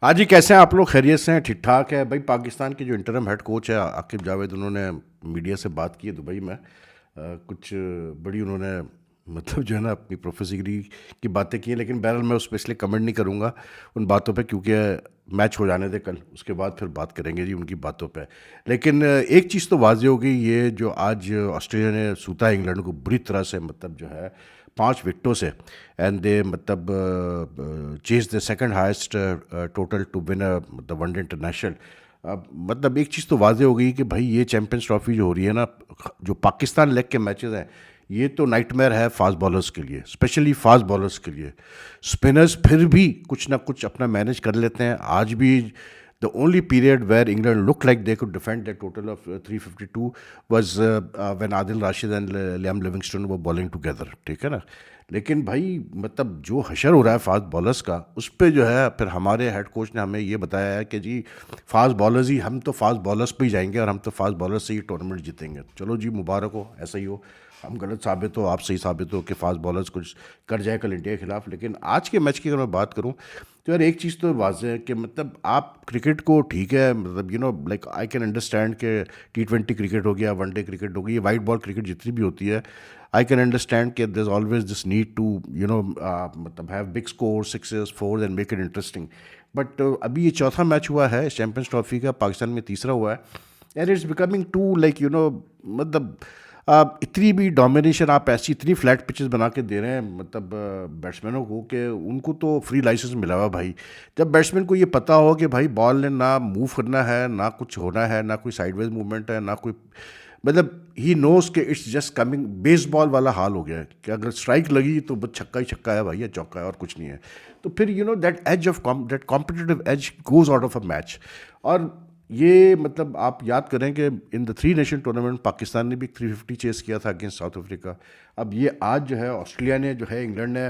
हाँ जी, कैसे हैं आप लोग? खैरियत से हैं? ठीक ठाक है भाई। पाकिस्तान के जो इंटरम हेड कोच है आकिब जावेद, उन्होंने मीडिया से बात की है दुबई में। कुछ बड़ी उन्होंने मतलब जो है ना अपनी प्रोफेसरी की बातें की हैं, लेकिन बहरहाल मैं उस पर इसलिए कमेंट नहीं करूँगा उन बातों पे, क्योंकि मैच हो जाने दे कल, उसके बाद फिर बात करेंगे जी उनकी बातों पे। लेकिन एक चीज़ तो वाज़ेह हो गई, ये जो आज ऑस्ट्रेलिया ने सूता इंग्लैंड को बुरी तरह से, मतलब जो है 5 विकेटों से, एंड दे मतलब chase the second highest total two win मतलब वनडे इंटरनेशनल। अब मतलब एक चीज़ तो वाज़ेह हो गई कि भाई ये चैंपियंस ट्रॉफी जो हो रही है ना, जो पाकिस्तान लेग के मैचेस हैं, ये तो नाइटमेयर है फास्ट बॉलर्स के लिए, स्पेशली फास्ट बॉलर्स के लिए। स्पिनर्स फिर भी कुछ ना कुछ अपना मैनेज कर लेते हैं। आज भी the only period where England looked like they could defend their total of 352 was when Adil Rashid and Liam Livingstone were bowling together, ठीक है ना। लेकिन भाई मतलब जो हशर हो रहा है फास्ट बॉलर्स का, उस पे जो है फिर हमारे हेड कोच ने हमें ये बताया है कि जी फास्ट बॉलर्स ही, हम तो फास्ट बॉलर्स पे ही जाएंगे और हम तो फास्ट बॉलर्स से ही टूर्नामेंट जीतेंगे। चलो जी, मुबारक हो, ऐसा ही हो। हम गलत साबित हो, आप सही साबित हो कि फास्ट बॉलर्स कुछ कर जाए कल इंडिया के खिलाफ। लेकिन आज के मैच की अगर मैं बात करूं तो यार एक चीज़ तो वाज़ेह है कि मतलब आप क्रिकेट को, ठीक है, मतलब लाइक आई कैन अंडरस्टैंड कि T20 क्रिकेट हो गया, वनडे क्रिकेट हो गई, ये वाइट बॉल क्रिकेट जितनी भी होती है, आई कैन अंडरस्टैंड कि there is always this need to मतलब have big score, sixes, four and make it interesting. But अभी ये चौथा मैच हुआ है चैंपियंस ट्रॉफी का, पाकिस्तान में तीसरा हुआ है, and it's becoming too like मतलब इतनी भी डोमिनेशन आप ऐसी इतनी फ्लैट पिचेस बना के दे रहे हैं मतलब बैट्समैनों को, कि उनको तो फ्री लाइसेंस मिला हुआ भाई। जब बैट्समैन को ये पता हो कि भाई बॉल ने ना मूव करना है, ना कुछ होना है, ना कोई साइडवेज मूवमेंट है, ना कोई, मतलब ही नोज के इट्स जस्ट कमिंग, बेसबॉल वाला हाल हो गया है कि अगर स्ट्राइक लगी तो बस छक्का ही छक्का है भाई, या चौका है और कुछ नहीं है। तो फिर that edge of that competitive edge goes out of a match. और ये मतलब आप याद करें कि in the three nation tournament Pakistan ने भी 350 चेस किया था अगेंस्ट साउथ अफ्रीका। अब ये आज जो है ऑस्ट्रेलिया ने, जो है इंग्लैंड ने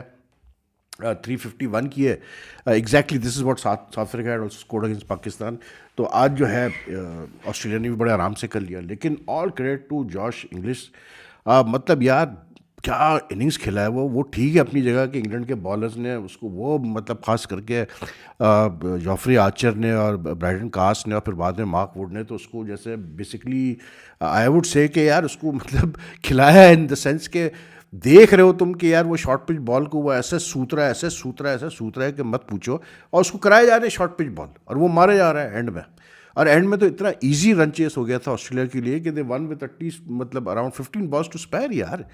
351 की है। Exactly this is what south Africa had also scored against Pakistan. तो आज जो है ऑस्ट्रेलिया ने भी बड़े आराम से कर लिया। लेकिन all credit to Josh Inglis. मतलब यार क्या इनिंग्स खेला है वो ठीक है अपनी जगह कि इंग्लैंड के बॉलर्स ने उसको, वो मतलब खास करके जॉफ्री आर्चर ने और ब्राइडन कास्ट ने और फिर बाद में मार्क वुड ने, तो उसको जैसे बेसिकली आई वुड से कि यार उसको मतलब खिलाया है इन द सेंस के, देख रहे हो तुम कि यार वो शॉर्ट पिच बॉल को वो ऐसे सूत रहा है, ऐसे सूत रहा है, ऐसे सूत रहा है कि मत पूछो। और उसको कराए जा रहे हैं शॉर्ट पिच बॉल, और वो मारे जा रहा है एंड में। और एंड में तो इतना इजी रन चेस हो गया था ऑस्ट्रेलिया के लिए कि दे वन विद एटलीस्ट मतलब अराउंड 15 बॉल्स टू स्पेयर यार।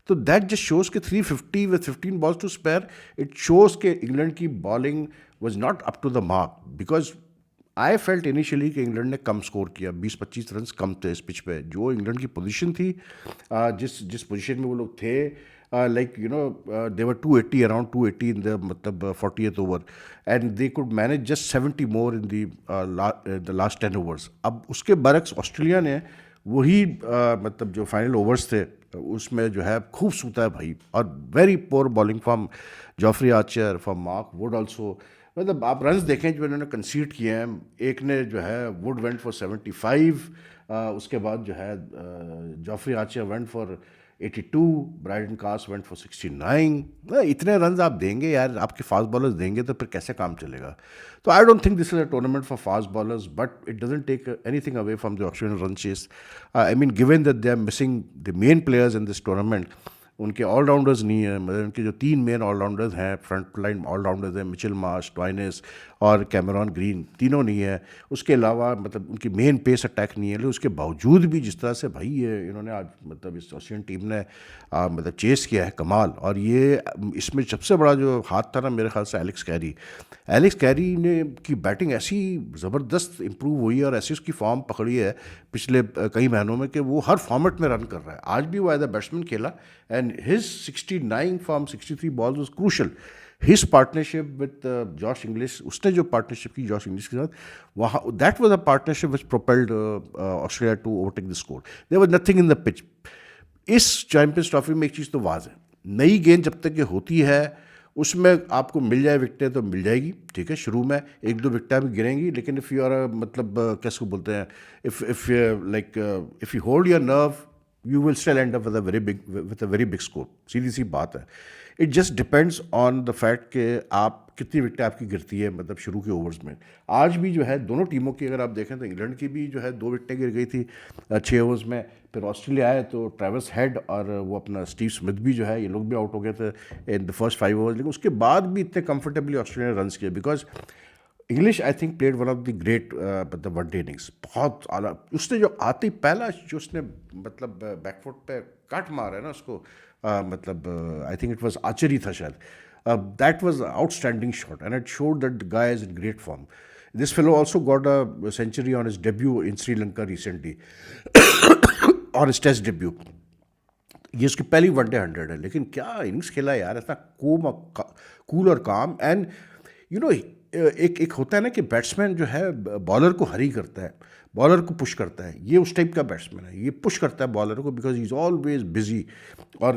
तो दैट जस्ट शोज के 350 with 15 balls to spare, it shows के इंग्लैंड की bowling was not up to the mark. Because I felt initially कि इंग्लैंड ने कम स्कोर किया, 20-25 रन कम थे इस पिच पे। जो इंग्लैंड की पोजीशन थी, जिस जिस पोजीशन में वो लोग थे, like they were 280, around 280 in the मतलब 40th over, and they could manage just 70 more in the last 10 overs. अब उसके बरक्स ऑस्ट्रेलिया ने वही मतलब जो फाइनल ओवर्स थे उसमें जो है खूब सूता है भाई। और very poor bowling from Jofra Archer, from Mark Wood also. मतलब आप रन्स देखें जो इन्होंने कंसीड किए हैं, एक ने जो है वुड वेंट फॉर 75, उसके बाद जो है Jofra Archer went for 82, Brydon कास्ट वेंट फॉर 69। इतने रन्स आप देंगे यार, आपके फास्ट बॉलर्स देंगे तो फिर कैसे काम चलेगा। तो I don't think this is a tournament for fast bowlers, but it doesn't take anything away from the Australian run chase. I mean given that they are missing the main players in this tournament, उनके allrounders नहीं है, मतलब उनके जो तीन main allrounders हैं, front line allrounders हैं, Mitchell Marsh, Stoinis और कैमरॉन ग्रीन, तीनों नहीं है। उसके अलावा मतलब उनकी मेन पेस अटैक नहीं है। लेकिन उसके बावजूद भी जिस तरह से भाई ये इन्होंने आज मतलब इस ऑस्ट्रेलियन टीम ने मतलब चेस किया है, कमाल। और ये इसमें सबसे बड़ा जो हाथ था ना मेरे ख्याल से एलेक्स कैरी ने की बैटिंग ऐसी ज़बरदस्त इंप्रूव हुई है और ऐसी उसकी फॉर्म पकड़ी है पिछले कई महीनों में कि वो हर फॉर्मेट में रन कर रहा है। आज भी वो एज अ बैट्समैन खेला, and his 69 from 63 balls was crucial. His partnership with Josh Inglis, उसने जो पार्टनरशिप की जॉश इंग्लिश के साथ, वहाँ that was a partnership which propelled Australia to overtake the score. There was nothing in the pitch. इस Champions Trophy में एक चीज़ तो वाज है, नई गेंद जब तक ये होती है उसमें आपको मिल जाए विकटें तो मिल जाएगी, ठीक है, शुरू में एक दो विकटें भी गिरेंगी। लेकिन इफ़ यू आर मतलब कैसे को बोलते हैं, if like if you hold your nerve, you will still end up with a very big score. सीधी सी बात है। It just depends on the fact कि आप कितनी विकेट आपकी गिरती है मतलब शुरू के ओवर्स में। आज भी जो है दोनों टीमों की अगर आप देखें तो इंग्लैंड की भी जो है 2 विकेटें गिर गई थी 6 ओवर्स में। फिर ऑस्ट्रेलिया आए तो ट्रेविस हेड और वो अपना स्टीव स्मिथ भी जो है ये लोग भी आउट हो गए थे इन द फर्स्ट 5 ओवर्स, लेकिन उसके बाद भी इतने कंफर्टेबली ऑस्ट्रेलिया ने रन्स किए because English I think played one of the great मतलब वनडे इनिंग्स। बहुत आला उसने जो आते ही पहला जो उसने मतलब बैकफुट पे कट मारा है ना उसको मतलब I think it was archery था शायद, that was outstanding shot and it showed that the guy is in great form. This fellow also got a century on his debut in Sri Lanka recently और his test debut. ये उसकी पहली one day 100 है, लेकिन क्या innings खेला है यार, इतना कूल और काम। एंड यू नो एक एक होता है ना कि बैट्समैन जो है बॉलर को हरी करता है, बॉलर को पुश करता है, ये उस टाइप का बैट्समैन है, ये पुश करता है बॉलर को because he is always busy. और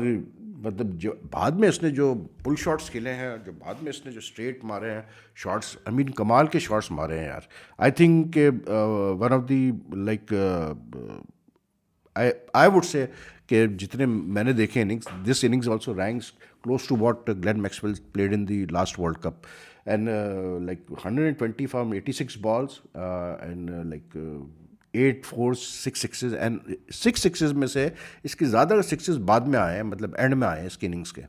मतलब जो बाद में इसने जो पुल शॉट्स खेले हैं, जो बाद में इसने जो स्ट्रेट मारे हैं शॉट्स, आई मीन कमाल के शॉट्स मारे हैं यार। I think one of the like I would say कि जितने मैंने देखे innings, this innings also ranks close to what Glenn Maxwell played in the last World Cup and like 120 from 86 balls and like 8 4 6 sixes and 6 sixes में से इसके ज़्यादा sixes बाद में आए हैं, मतलब एंड में आए हैं इसके इनिंग्स के।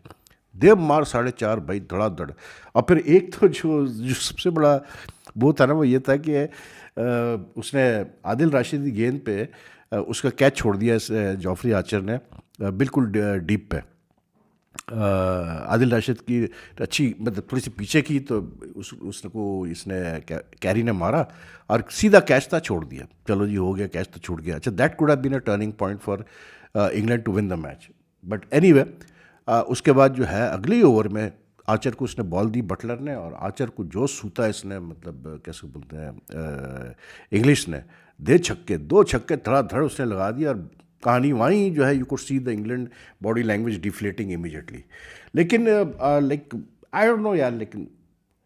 देव मार 4.5 भाई धड़ाधड़। और फिर एक तो जो सबसे बड़ा वो था ना वो ये था कि उसने आदिल राशिद की गेंद पे उसका कैच छोड़ दिया इस जॉफरी आर्चर ने बिल्कुल डीप पे। आदिल राशिद की अच्छी मतलब थोड़ी सी पीछे की तो उसको इसने कैरी ने मारा और सीधा कैच था, छोड़ दिया, चलो जी हो गया, कैच तो छूट गया। अच्छा that could have been a turning point for England to win the match. But anyway उसके बाद जो है अगले ही ओवर में आर्चर को उसने बॉल दी बटलर ने, और आर्चर को जो सूता इसने मतलब कैसे बोलते हैं इंग्लिश ने, 2 छक्के 2 छक्के धड़ाधड़ उसने लगा दिया। और कहानी वहीं जो है you could see the England body language deflating immediately. लेकिन लाइक आई डोंट नो यार, लेकिन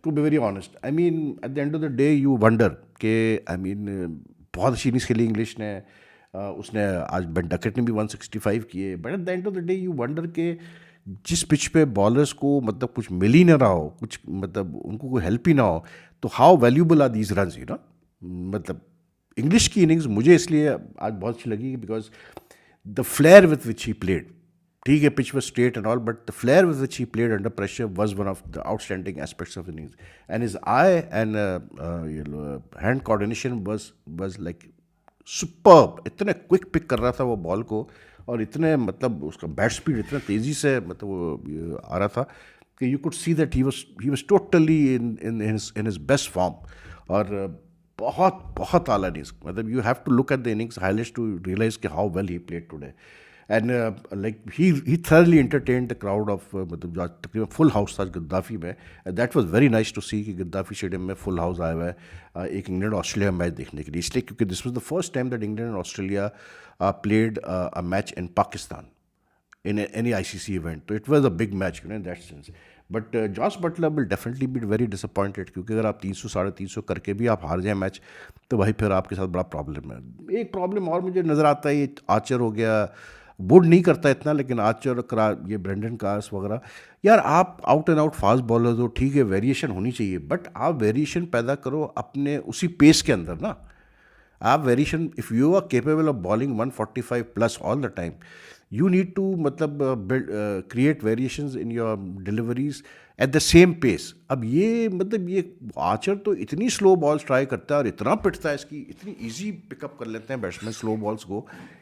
to be very honest I mean at the end of the day you wonder के आई मीन बहुत अच्छी इनिंग्स खेली इंग्लिश ने। उसने आज बेन डकेट ने भी 165 किए, but at the end of the day you wonder के जिस पिच पे बॉलर्स को मतलब कुछ मिल ही ना रहा हो, कुछ मतलब उनको कोई हेल्प ही ना हो, तो how valuable are these runs you know. मतलब इंग्लिश की इनिंग्स मुझे इसलिए आज बहुत अच्छी लगी because the flair with which he played, ठीक है pitch was straight and all, but the flair with which he played under pressure was one of the outstanding aspects of innings. And his eye and hand coordination was like superb. इतने quick pick कर रहा था वो ball को, और इतने मतलब उसका बैट स्पीड इतना तेज़ी से मतलब वो आ रहा था कि you could see that he was totally in his best form. और बहुत बहुत आला इनिंग्स, मतलब you have to look at the innings highlights to realize कि how well he played today. And like he thoroughly entertain the crowd of मतलब जो तकरीबन full house था गद्दाफ़ी में। That was very nice to see कि Gaddafi stadium में full house आया हुआ है एक इंग्लैंड ऑस्ट्रेलिया मैच देखने के लिए, इसलिए क्योंकि this was the first time that England and Australia played a match in Pakistan in any ICC event. तो it was a big match, you know, in that sense. But Josh Butler will definitely be very disappointed क्योंकि अगर आप 300 350 करके भी आप हार जाए match तो भाई फिर आपके साथ बड़ा प्रॉब्लम है। एक प्रॉब्लम और मुझे नज़र आता है, ये आर्चर हो गया, वुड नहीं करता इतना, लेकिन आर्चर ये ब्रेंडन कार्स वगैरह, यार आप out and out fast bowler हो, ठीक है वेरिएशन होनी चाहिए, बट आप वेरिएशन पैदा करो अपने उसी पेस के अंदर ना। आप variation if you are capable of bowling 145 plus all the time, you need to मतलब create variations in your deliveries at the same pace. अब ये मतलब ये आर्चर तो इतनी स्लो बॉल्स ट्राई करता है और इतना पिटता है, इसकी इतनी इजी पिकअप कर लेते हैं बैट्समैन स्लो बॉल्स को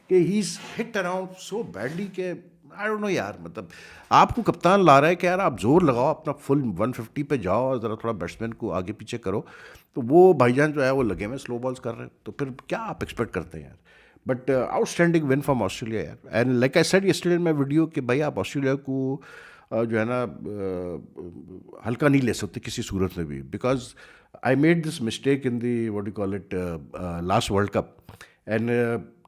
कि he is hit around so badly के आई डोंट नो यार। मतलब आपको कप्तान ला रहा है कि यार आप जोर लगाओ, अपना फुल 150 पे जाओ और ज़रा थोड़ा बैट्समैन को आगे पीछे करो, तो वो भाईजान जो है वो लगे हुए स्लो बॉल्स कर रहे हैं, तो फिर क्या आप एक्सपेक्ट करते हैं यार। But outstanding win from Australia यार। And like I said yesterday in my video कि भाई आप ऑस्ट्रेलिया को जो है ना हल्का नहीं ले सकते किसी सूरत में भी, because I made this mistake in the what you call it last World Cup. And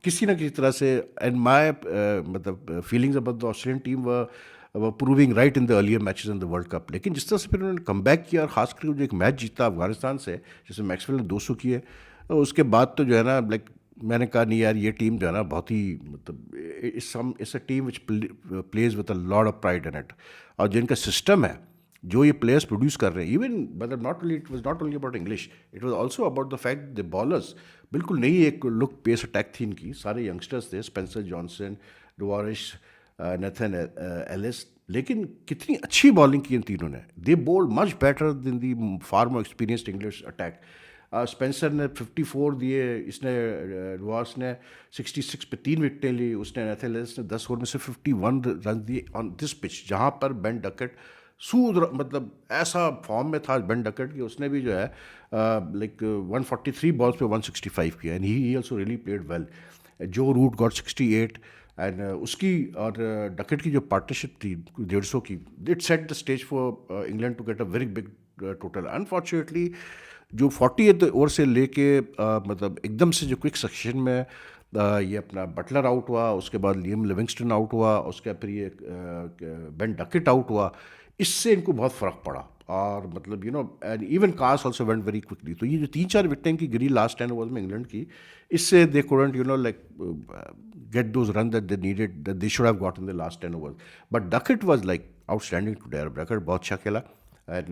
किसी ना किसी तरह से एंड माई मतलब feelings about the Australian team were proving right in the earlier matches in the world cup. लेकिन जिस तरह से फिर उन्होंने कम बैक किया और खासकर जो एक मैच जीता अफगानिस्तान से, जिसमें मैक्सवेल ने 200 किए, उसके बाद तो जो है ना लाइक मैंने कहा नहीं यार ये टीम जो है ना बहुत ही मतलब it's a team which pledge with a lot of pride in it. और जिनका सिस्टम है जो ये प्लेयर्स प्रोड्यूस कर रहे हैं, इवन मतलब not only it was not only about English, it was also about the fact the bowlers बिल्कुल नई एक लुक पेस अटैक थी इनकी, सारे यंगस्टर्स थे, स्पेंसर जॉनसन, डुवारिश, नेथन एलिस, लेकिन कितनी अच्छी बॉलिंग की इन तीनों ने, दे बोल्ड मच बेटर देन दी फार मोर एक्सपीरियंस्ड इंग्लिश अटैक। स्पेंसर ने 54 दिए, इसने रुआस ने 66 पे 3 विकेटें ली, उसने नेथन एलिस ने 10 ओवर में से 51 रन दिए ऑन दिस पिच, जहाँ पर बेन डकेट मतलब ऐसा फॉर्म में था बेन डकेट कि उसने भी जो है लाइक 143 बॉल्स पे 165 किया, and he also really played well. Joe Root got 68, एंड उसकी और डकेट की जो पार्टनरशिप थी 150 की, it set the stage for England to get a very big total. Unfortunately जो 48 ओवर से लेके मतलब एकदम से जो क्विक सेक्शन में ये अपना बटलर आउट हुआ, उसके बाद लियम लिविंगस्टन आउट हुआ, उसके बाद फिर ये बेन डकेट आउट हुआ, इससे इनको बहुत फ़र्क पड़ा। और मतलब and even Carse also went very quickly. तो ये जो 3-4 विकेटें की गिरी लास्ट 10 ओवर्स में इंग्लैंड की, इससे they couldn't like get those runs that they needed, that they should have got in the last 10 overs. But Duckett was like outstanding today. Duckett बहुत अच्छा खेला, एंड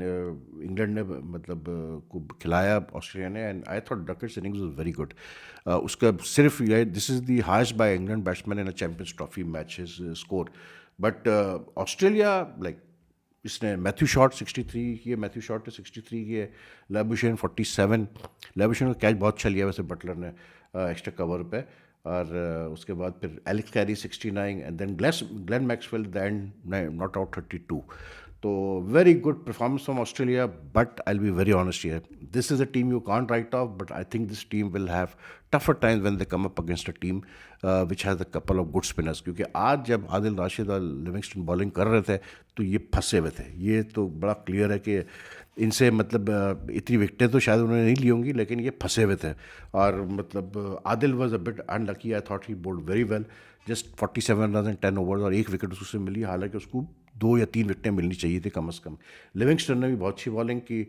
इंग्लैंड ने मतलब को खिलाया ऑस्ट्रेलिया ने, and I thought Duckett's innings was very good. उसका सिर्फ ये, this is the highest by England batsman in a Champions Trophy match his score. But Australia like इसने मैथ्यू शॉट 63 किए, मैथ्यू शॉट ने 63 किए, लेबुशेन 47, लेबुशेन का catch बहुत अच्छा लिया वैसे बटलर ने एक्स्ट्रा कवर पे, और उसके बाद फिर Alex Carey 69, and then Glenn Maxwell the and not out 32। तो very good performance from Australia, but I will be very honest here, this is a team you can't write off, but I think this team will have tougher times when they come up against a team which has a couple of good spinners. क्योंकि आज जब आदिल राशिद और Livingstone bowling कर रहे थे तो ये फंसे हुए थे, ये तो बड़ा क्लियर है कि इनसे मतलब इतनी विकटें तो शायद उन्होंने नहीं ली होंगी, लेकिन ये फंसे हुए थे। और मतलब Adil was a bit unlucky, I thought he bowled very well, just 47 run in 10 overs, और एक विकेट उससे मिली, हालांकि उसको 2 या 3 विकेटें मिलनी चाहिए थी कम अज़ कम। लिविंगस्टन ने भी बहुत अच्छी बॉलिंग की,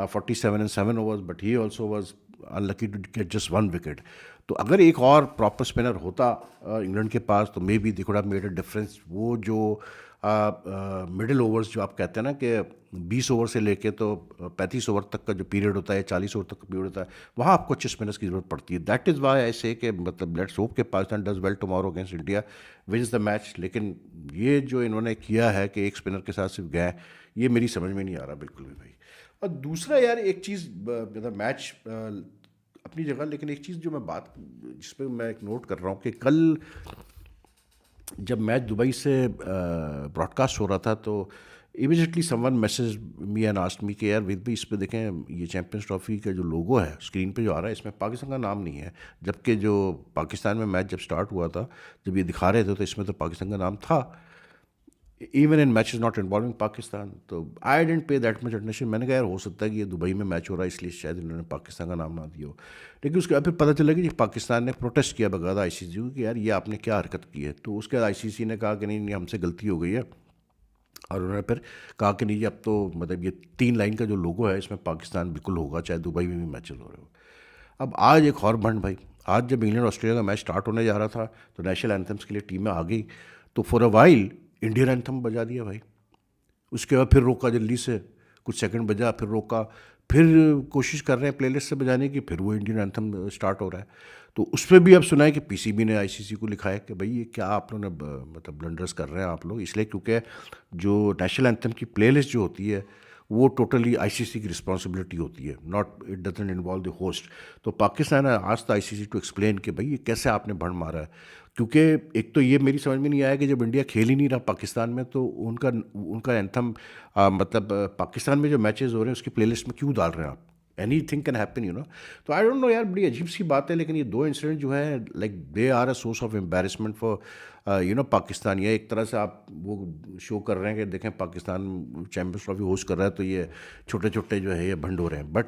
47 in 7 overs, but he also was unlucky to get just 1 wicket. तो अगर एक और प्रॉपर स्पिनर होता इंग्लैंड के पास, तो may be they could have made a difference. वो जो मिडिल ओवर्स जो आप कहते हैं ना कि 20 ओवर से लेके तो 35 ओवर तक का जो पीरियड होता है, 40 ओवर तक का पीरियड होता है, वहाँ आपको अच्छे स्पिनर्स की ज़रूरत पड़ती है। दैट इज़ वाई आई से कि मतलब लेट्स होप कि Pakistan does well tomorrow against India, wins the match. लेकिन ये जो इन्होंने किया है कि एक स्पिनर के साथ सिर्फ गए, ये मेरी समझ में नहीं आ रहा बिल्कुल भी भाई। और दूसरा यार एक चीज़, मतलब मैच अपनी जगह, लेकिन एक चीज़ जो मैं बात जिस पर मैं एक नोट कर रहा हूँ कि कल जब मैच दुबई से ब्रॉडकास्ट हो रहा था, तो immediately someone message me and asked me कि यार विद भी इस पे देखें, ये चैंपियंस ट्रॉफी का जो लोगो है स्क्रीन पे जो आ रहा है, इसमें पाकिस्तान का नाम नहीं है, जबकि जो पाकिस्तान में मैच जब स्टार्ट हुआ था, जब ये दिखा रहे थे, तो इसमें तो पाकिस्तान का नाम था, even in matches not involving Pakistan. तो आई डेंट पे दैट मच अटेंशन। मैंने कहा यार हो सकता है कि ये दुबई में मैच हो रहा है इसलिए शायद इन्होंने पाकिस्तान का नाम ना दिया हो। लेकिन उसके बाद फिर पता चला कि पाकिस्तान ने प्रोटेस्ट किया बकायदा ICC को कि यार ये आपने क्या हरकत की है। तो उसके बाद ICC ने कहा कि नहीं नहीं हमसे गलती हो गई है, और उन्होंने फिर कहा कि नहीं अब तो मतलब ये 3 लाइन का जो लोगो है इसमें पाकिस्तान बिल्कुल होगा, चाहे दुबई में भी मैचेस हो रहे हो। अब आज एक और भंड भाई, आज जब इंग्लैंड ऑस्ट्रेलिया का मैच स्टार्ट होने जा रहा था, तो नेशनल एंथम्स के लिए टीमें आ गई, तो for a while Indian anthem बजा दिया भाई। उसके बाद फिर रोका जल्दी से, कुछ सेकंड बजा, फिर रोका, फिर कोशिश कर रहे हैं प्लेलिस्ट से बजाने की, फिर वो इंडियन एंथम स्टार्ट हो रहा है। तो उस पर भी अब सुना है कि PCB ने ICC को लिखा है कि भाई ये क्या आप लोगों ने मतलब ब्लंडर्स कर रहे हैं आप लोग, इसलिए क्योंकि जो नेशनल एंथम की प्लेलिस्ट जो होती है वो टोटली ICC की रिस्पॉन्सिबिलिटी होती है, not it doesn't involve the host. तो पाकिस्तान ने आज था ICC टू एक्सप्लेन कि भाई ये कैसे आपने भंड मारा है, क्योंकि एक तो ये मेरी समझ में नहीं आया कि जब इंडिया खेल ही नहीं रहा पाकिस्तान में, तो उनका उनका एंथम मतलब पाकिस्तान में जो मैचेस हो रहे हैं उसकी प्लेलिस्ट में क्यों डाल रहे हैं आप। एनी थिंग कैन हैपन तो आई डोंट नो यार, बड़ी अजीब सी बात है। लेकिन ये 2 इंसिडेंट जो है like they are a source of embarrassment for Pakistan. ये एक तरह से आप वो शो कर रहे हैं कि देखें पाकिस्तान चैम्पियंस ट्रॉफी होस्ट कर रहा है, तो ये छोटे छोटे जो है ये भंड हो रहे हैं। But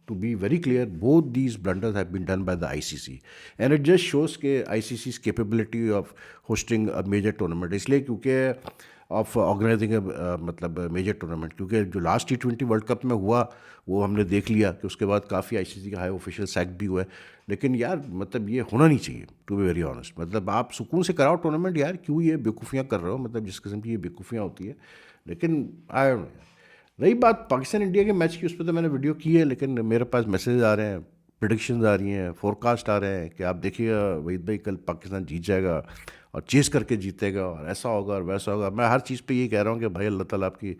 to be very clear, both these blunders have been done by the ICC, and it just shows के ICC's capability of hosting a major tournament, इसलिए क्योंकि ऑफ ऑर्गेनाइजिंग मतलब मेजर टूर्नामेंट, क्योंकि जो लास्ट T20 वर्ल्ड कप में हुआ वो हमने देख लिया कि उसके बाद काफ़ी ICC का हाई ऑफिशियल सैक भी हुआ है। लेकिन यार मतलब ये होना नहीं चाहिए, टू बी वेरी ऑनेस्ट। मतलब आप सुकून से कराओ टूर्नामेंट यार, क्यों ये बेवकूफ़ियाँ कर रहे हो, मतलब जिस किस्म की ये बेवकूफ़ियाँ होती है। लेकिन आई डोंट नो, रही बात पाकिस्तान इंडिया के मैच की, उस पर तो मैंने वीडियो की है, लेकिन मेरे पास मैसेज आ रहे हैं, प्रिडिक्शंस आ रही हैं, फोरकास्ट आ रहे हैं कि आप देखिएगा वहीद भाई कल पाकिस्तान जीत जाएगा और चेस करके जीतेगा और ऐसा होगा और वैसा होगा। मैं हर चीज़ पे ये कह रहा हूँ कि भाई अल्लाह ताला आपकी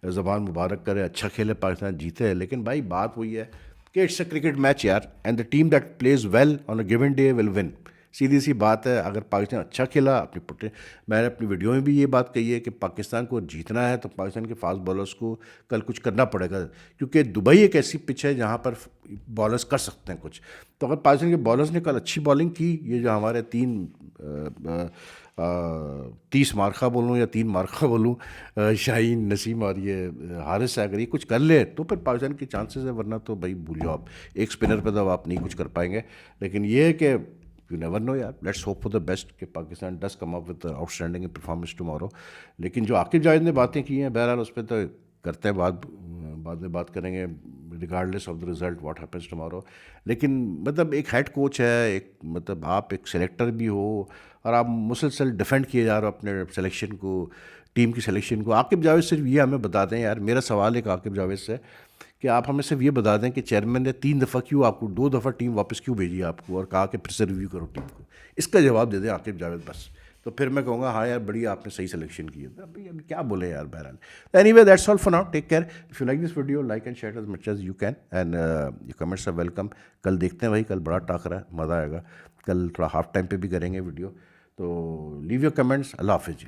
ज़बान मुबारक करे, अच्छा खेले, पाकिस्तान जीते। लेकिन भाई बात वही है कि इट्स अ क्रिकेट मैच यार, and the team that plays well on a given day will win. सीधी सी बात है, अगर पाकिस्तान अच्छा खेला अपनी पुटे, मैंने अपनी वीडियो में भी ये बात कही है कि पाकिस्तान को जीतना है तो पाकिस्तान के फास्ट बॉलर्स को कल कुछ करना पड़ेगा, क्योंकि दुबई एक ऐसी पिच है जहाँ पर बॉलर्स कर सकते हैं कुछ। तो अगर पाकिस्तान के बॉलर्स ने कल अच्छी बॉलिंग की, ये जो हमारे 30 मार्का बोलूँ या 3 मार्का बोलूँ, शाहीन, नसीम और ये हारिस है, अगर ये कुछ कर ले तो फिर पाकिस्तान के चांसेस है, वरना तो भाई भूल जाओ आप, एक स्पिनर पे तो आप नहीं कुछ कर पाएंगे। लेकिन ये है कि यू नेवर नो यार, let's hope for the best कि Pakistan does come up with outstanding performance tomorrow. लेकिन जो आकिब जावेद ने बातें की हैं, बहरहाल उस पर तो करते हैं, बाद में बात करेंगे, regardless of the result what happens tomorrow. लेकिन मतलब एक हेड कोच है, एक मतलब आप एक सेलेक्टर भी हो और आप मुसलसल डिफेंड किए जा रहे हो अपने सिलेक्शन को, टीम की सिलेक्शन को। आकिब जावेद सिर्फ ये हमें बता दें यार, मेरा सवाल है आकिब जावेद से कि आप हमें सिर्फ ये बता दें कि चेयरमैन ने 3 दफ़ा क्यों आपको, 2 दफ़ा टीम वापस क्यों भेजी आपको और कहा कि फिर से रिव्यू करो टीम को, इसका जवाब दे दें आकिब जावेद बस। तो फिर मैं कहूँगा हाँ यार बड़ी आपने सही सिलेक्शन की है। अभी क्या बोले यार, बहरहाल anyway that's all for now, take care. If you like this video, like and share as much as you can, and your comments are welcome. कल देखते हैं भाई, कल बड़ा टाकरा है, मज़ा आएगा। कल थोड़ा हाफ टाइम पे भी करेंगे वीडियो, तो लीव योर कमेंट्स। अल्लाह हाफिज़।